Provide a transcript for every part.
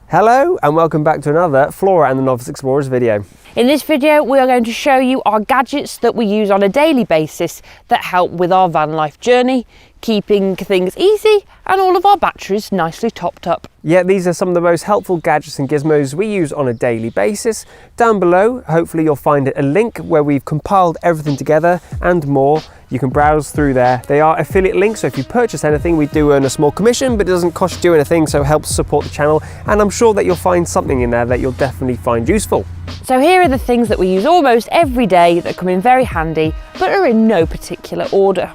Hello and welcome back to another Flora and the Novice Explorers video. In this video we are going to show you our gadgets that we use on a daily basis that help with our van life journey, keeping things easy and all of our batteries nicely topped up. Yeah, these are some of the most helpful gadgets and gizmos we use on a daily basis. Down below, hopefully you'll find a link where we've compiled everything together and more. You can browse through there. They are affiliate links, so if you purchase anything, we do earn a small commission, but it doesn't cost you anything, so it helps support the channel. And I'm sure that you'll find something in there that you'll definitely find useful. So here are the things that we use almost every day that come in very handy, but are in no particular order.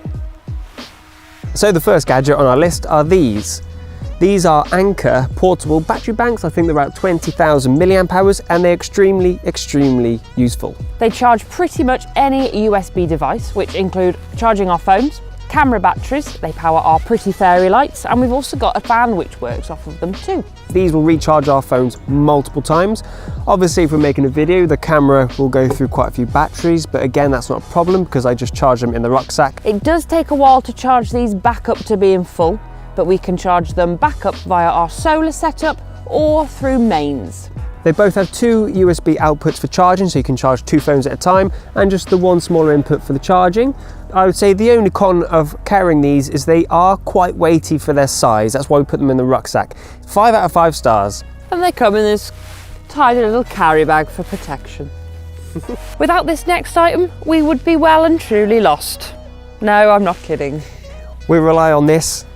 So the first gadget on our list are these. These are Anker portable battery banks. I think they're about 20,000 milliamp hours and they're extremely useful. They charge pretty much any USB device, which include charging our phones, camera batteries, they power our pretty fairy lights, and we've also got a fan which works off of them too. These will recharge our phones multiple times. Obviously, if we're making a video, the camera will go through quite a few batteries, but again, that's not a problem because I just charge them in the rucksack. It does take a while to charge these back up to being full, but we can charge them back up via our solar setup or through mains. They both have two USB outputs for charging, so you can charge two phones at a time, and just the one smaller input for the charging. I would say the only con of carrying these is they are quite weighty for their size. That's why we put them in the rucksack. 5 out of 5 stars. And they come in this tiny little carry bag for protection. Without this next item, we would be well and truly lost. No, I'm not kidding. We rely on this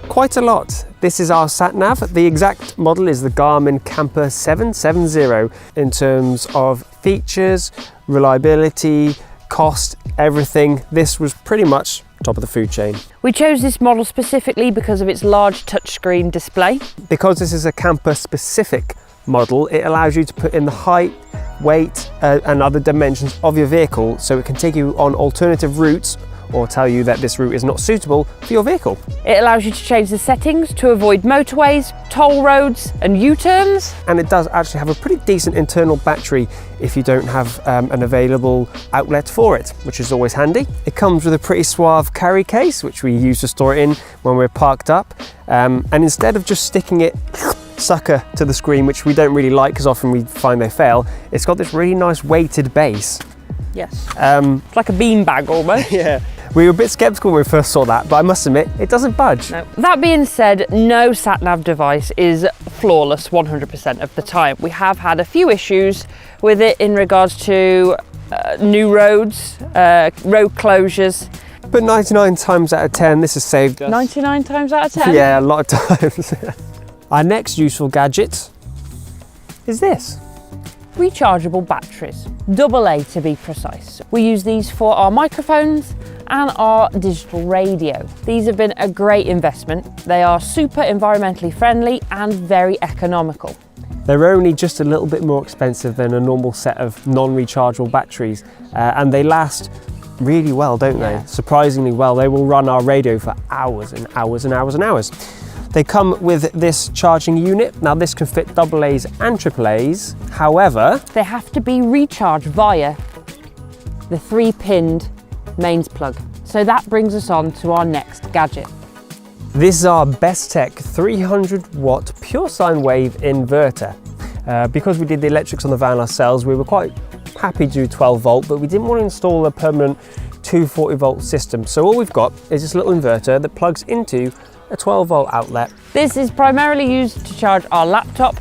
quite a lot. This is our sat nav. The exact model is the Garmin Camper 770. In terms of features, reliability, cost, everything, this was pretty much top of the food chain. We chose this model specifically because of its large touchscreen display. Because this is a camper specific model, it allows you to put in the height, weight and other dimensions of your vehicle, so it can take you on alternative routes or tell you that this route is not suitable for your vehicle. It allows you to change the settings to avoid motorways, toll roads and U-turns. And it does actually have a pretty decent internal battery if you don't have an available outlet for it, which is always handy. It comes with a pretty suave carry case, which we use to store it in when we're parked up. And instead of just sticking it sucker to the screen, which we don't really like because often we find they fail, it's got this really nice weighted base. Yes, it's like a bean bag almost. Yeah. We were a bit sceptical when we first saw that, but I must admit, it doesn't budge. No. That being said, no sat nav device is flawless 100% of the time. We have had a few issues with it in regards to new roads, road closures. But 99 times out of 10, this has saved us. 99 times out of 10? Yeah, a lot of times. Our next useful gadget is this. Rechargeable batteries, AA to be precise. We use these for our microphones and our digital radio. These have been a great investment. They are super environmentally friendly and very economical. They're only just a little bit more expensive than a normal set of non-rechargeable batteries, and they last really well, don't they? Surprisingly well. They will run our radio for hours and hours and hours and hours. They come with this charging unit. Now this can fit AA's and AAA's, however, they have to be recharged via the 3-pinned mains plug. So that brings us on to our next gadget. This is our Bestech 300 watt pure sine wave inverter. Because we did the electrics on the van ourselves, we were quite happy to do 12 volt, but we didn't want to install a permanent 240 volt system. So all we've got is this little inverter that plugs into a 12 volt outlet. This is primarily used to charge our laptop.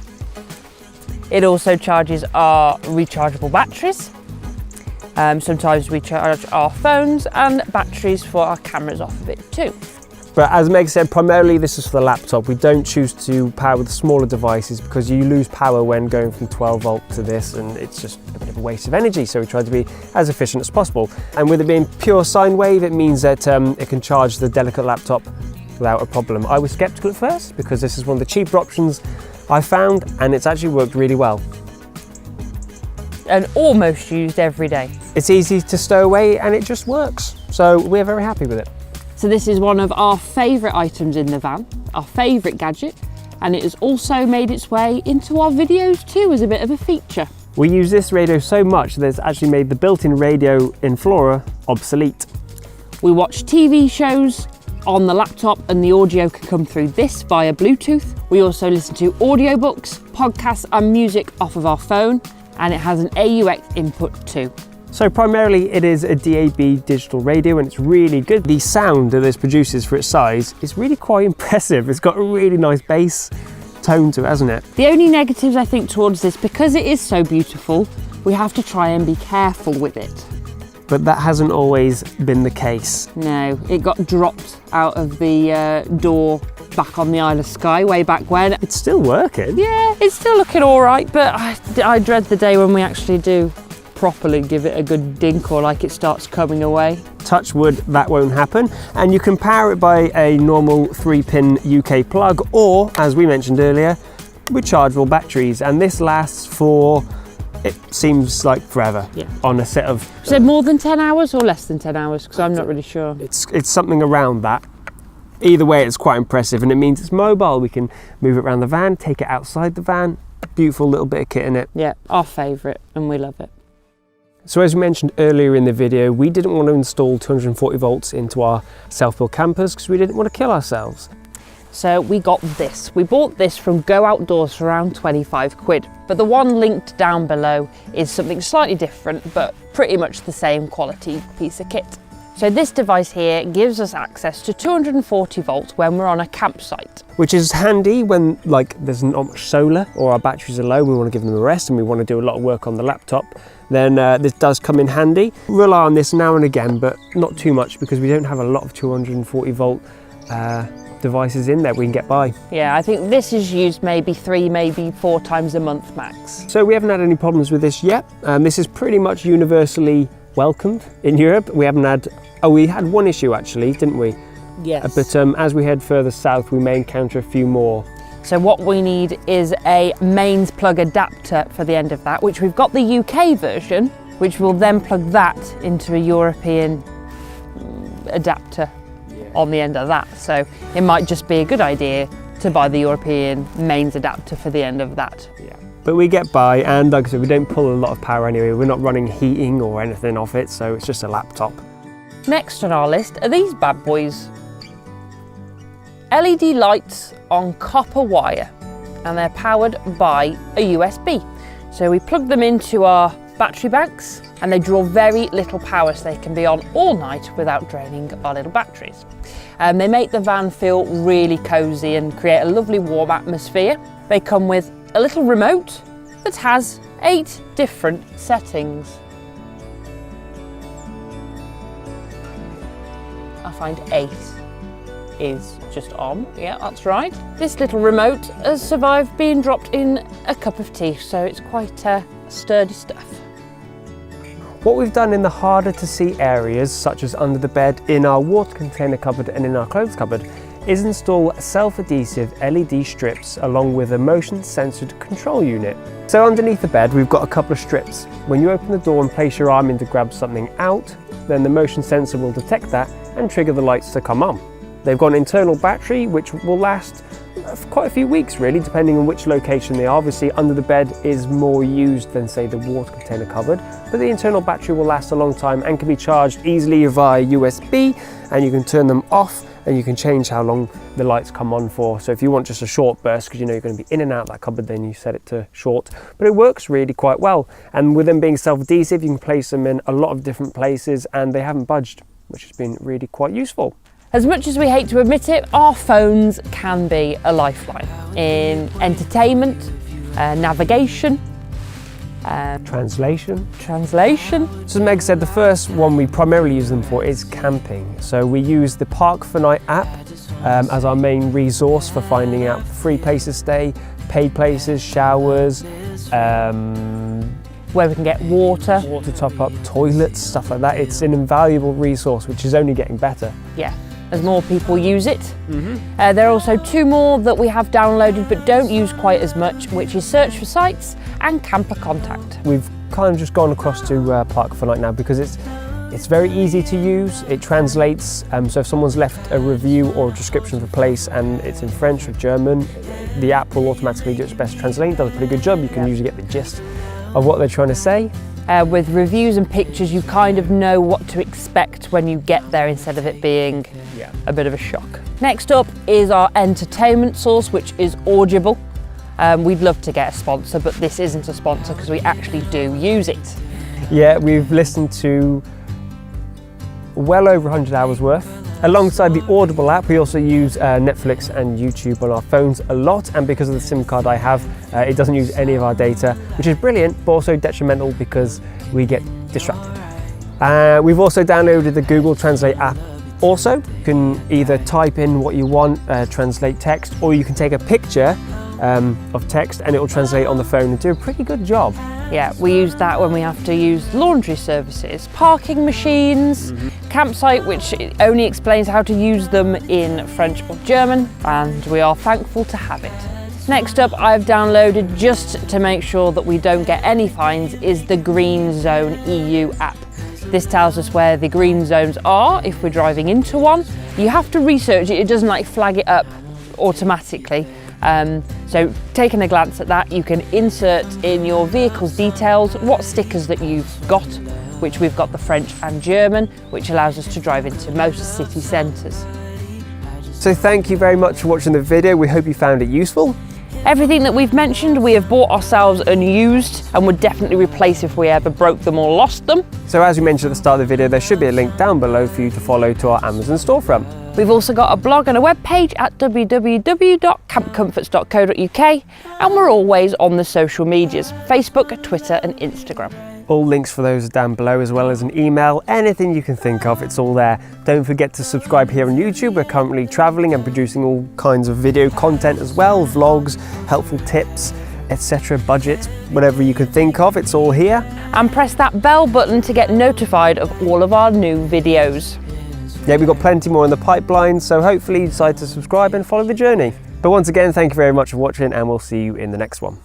It also charges our rechargeable batteries. Sometimes we charge our phones and batteries for our cameras off of it too. But as Meg said, primarily this is for the laptop. We don't choose to power with smaller devices because you lose power when going from 12 volt to this, and it's just a bit of a waste of energy. So we try to be as efficient as possible. And with it being pure sine wave, it means that it can charge the delicate laptop without a problem. I was skeptical at first because this is one of the cheaper options I found, and it's actually worked really well. And almost used every day. It's easy to stow away and it just works. So we're very happy with it. So this is one of our favourite items in the van, our favourite gadget, and it has also made its way into our videos too as a bit of a feature. We use this radio so much that it's actually made the built-in radio in Flora obsolete. We watch TV shows, on the laptop, and the audio can come through this via Bluetooth. We also listen to audiobooks, podcasts and music off of our phone, and it has an AUX input too. So primarily it is a DAB digital radio, and it's really good. The sound that this produces for its size is really quite impressive. It's got a really nice bass tone to it, hasn't it? The only negatives I think towards this, because it is so beautiful, we have to try and be careful with it. But that hasn't always been the case. No, it got dropped out of the door back on the Isle of Skye way back when. It's still working. Yeah, it's still looking all right, but I dread the day when we actually do properly give it a good dink, or like it starts coming away. Touch wood, that won't happen. And you can power it by a normal 3-pin UK plug, or, as we mentioned earlier, rechargeable batteries. And this lasts for, it seems like forever, on a set of... Is it more than 10 hours or less than 10 hours? Because I'm not really sure. It's something around that. Either way, it's quite impressive, and it means it's mobile. We can move it around the van, take it outside the van. Beautiful little bit of kit in it. Yeah, our favourite, and we love it. So as we mentioned earlier in the video, we didn't want to install 240 volts into our self-built campers because we didn't want to kill ourselves. So we got this. We bought this from Go Outdoors for around 25 quid. But the one linked down below is something slightly different, but pretty much the same quality piece of kit. So this device here gives us access to 240 volts when we're on a campsite. Which is handy when there's not much solar or our batteries are low, we want to give them a rest and we want to do a lot of work on the laptop. Then this does come in handy. Rely on this now and again, but not too much because we don't have a lot of 240 volt devices in there we can get by. Yeah, I think this is used maybe 3, maybe 4 times a month max. So we haven't had any problems with this yet. This is pretty much universally welcomed in Europe. We haven't had, we had one issue actually, didn't we? Yes. But as we head further south, we may encounter a few more. So what we need is a mains plug adapter for the end of that, which we've got the UK version, which will then plug that into a European adapter on the end of that. So it might just be a good idea to buy the European mains adapter for the end of that. Yeah. But we get by, and like I said, we don't pull a lot of power anyway. We're not running heating or anything off it, so it's just a laptop. Next on our list are these bad boys. LED lights on copper wire, and they're powered by a USB. So we plug them into our battery banks and they draw very little power, so they can be on all night without draining our little batteries. They make the van feel really cosy and create a lovely warm atmosphere. They come with a little remote that has 8 different settings. I find 8 is just on. Yeah, that's right. This little remote has survived being dropped in a cup of tea, so it's quite sturdy stuff. What we've done in the harder to see areas, such as under the bed, in our water container cupboard and in our clothes cupboard, is install self-adhesive LED strips along with a motion-sensored control unit. So underneath the bed we've got a couple of strips. When you open the door and place your arm in to grab something out, then the motion sensor will detect that and trigger the lights to come on. They've got an internal battery which will last for quite a few weeks really, depending on which location they are. Obviously under the bed is more used than say the water container cupboard, but the internal battery will last a long time and can be charged easily via USB, and you can turn them off and you can change how long the lights come on for. So if you want just a short burst, because you know you're going to be in and out of that cupboard, then you set it to short. But it works really quite well. And with them being self-adhesive, you can place them in a lot of different places and they haven't budged, which has been really quite useful. As much as we hate to admit it, our phones can be a lifeline in entertainment, navigation, Translation. So as Meg said, the first one we primarily use them for is camping. So we use the Park for Night app as our main resource for finding out free places to stay, paid places, showers, where we can get water top up, toilets, stuff like that. It's an invaluable resource which is only getting better. Yeah, as more people use it. There are also 2 more that we have downloaded but don't use quite as much, which is Search for Sites and Camper Contact. We've kind of just gone across to Park for Night now because it's very easy to use. It translates, so if someone's left a review or a description of a place and it's in French or German, the app will automatically do its best to translate. It does a pretty good job. You can usually get the gist of what they're trying to say. With reviews and pictures, you kind of know what to expect when you get there instead of it being a bit of a shock. Next up is our entertainment source, which is Audible. We'd love to get a sponsor, but this isn't a sponsor because we actually do use it. Yeah, we've listened to well over 100 hours worth. Alongside the Audible app, we also use Netflix and YouTube on our phones a lot, and because of the SIM card I have, it doesn't use any of our data, which is brilliant, but also detrimental because we get distracted. We've also downloaded the Google Translate app. Also, you can either type in what you want, translate text, or you can take a picture of text and it will translate on the phone and do a pretty good job. Yeah, we use that when we have to use laundry services, parking machines, campsite, which only explains how to use them in French or German, and we are thankful to have it. Next up, I've downloaded, just to make sure that we don't get any fines, is the Green Zone EU app. This tells us where the green zones are if we're driving into one. You have to research it, it doesn't like flag it up automatically. So taking a glance at that, you can insert in your vehicle's details what stickers that you've got, which we've got the French and German, which allows us to drive into most city centres. So thank you very much for watching the video. We hope you found it useful. Everything that we've mentioned we have bought ourselves and used, and would definitely replace if we ever broke them or lost them. So as we mentioned at the start of the video, there should be a link down below for you to follow to our Amazon storefront. We've also got a blog and a web page at www.campcomforts.co.uk, and we're always on the social medias, Facebook, Twitter and Instagram. All links for those are down below, as well as an email, anything you can think of, it's all there. Don't forget to subscribe here on YouTube. We're currently traveling and producing all kinds of video content as well, vlogs, helpful tips, etc., budgets, whatever you can think of, it's all here. And press that bell button to get notified of all of our new videos. Yeah, we've got plenty more in the pipeline, so hopefully you decide to subscribe and follow the journey. But once again, thank you very much for watching, and we'll see you in the next one.